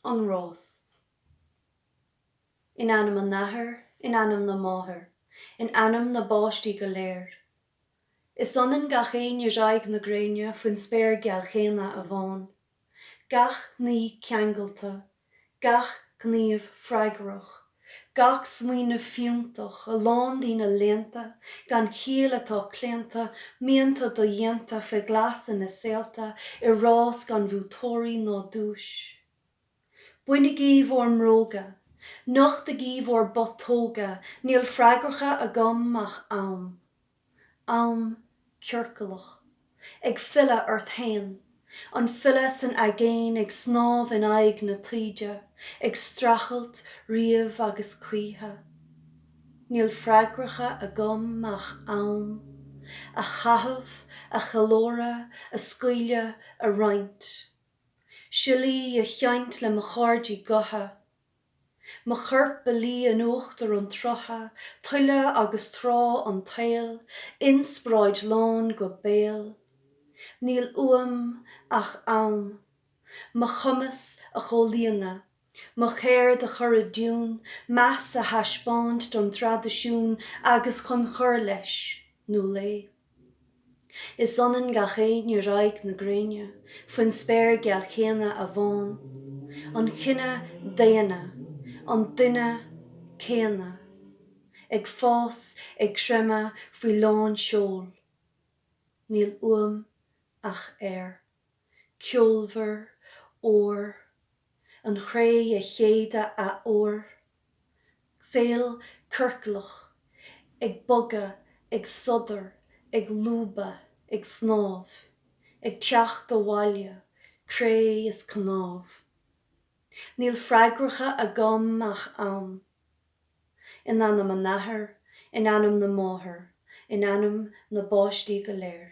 An Rás. In anam an nathair, in anam na máthair, in anam na báistí go léir. Is sonan gach éine raig na gréine faoin spéir geal chéna a bháin. Gach ní ceangalta, gach gníomh freigrach, gach smuoine fiúntach, a lán dína lénta, gan chial atá clénta, mianta do dhéanta fe glasan na saolta, I rás gan bhútóirí nó dúis. Buine gíomh o'r mróga, nocht a gíomh o'r botóga, níl freigracha a gom ach am. Am cearcalach, ag fila ar tain, an fila san agéin ag snáb in aig na tríide, ag strachelt, riamh agus cuithe. Níl freigracha a gom ach am, a chahabh, a chalóra, a scuile, a roint. Silí a cheint le mo cháirdí gotha. Mo churp a lí an uachtar an trotha, tuile agus trá an tail, inspráid lán go béal. Níl uam ach am, mo chumas a cholíana, mo chéir de chur a dún, meas a haispáint don tradiisiún agus chun chur leis, nó lé. Is sonan gach éine raig na gréine, faoin spéir geal chéna a bháin, an chinne déana, an duine céna, ag fás ag srema faoi lán seol. Níl uam ach ceolmhar, ór, an chré a chéide a ór, saol circlach, ag boga, ag sodar, ag lúba, ag snáb, ag teach do bhaile, cré is cnáb. Níl freigracha a gom ach am. In anam an nathair, in anam na máthair, in anam na báistí go léir.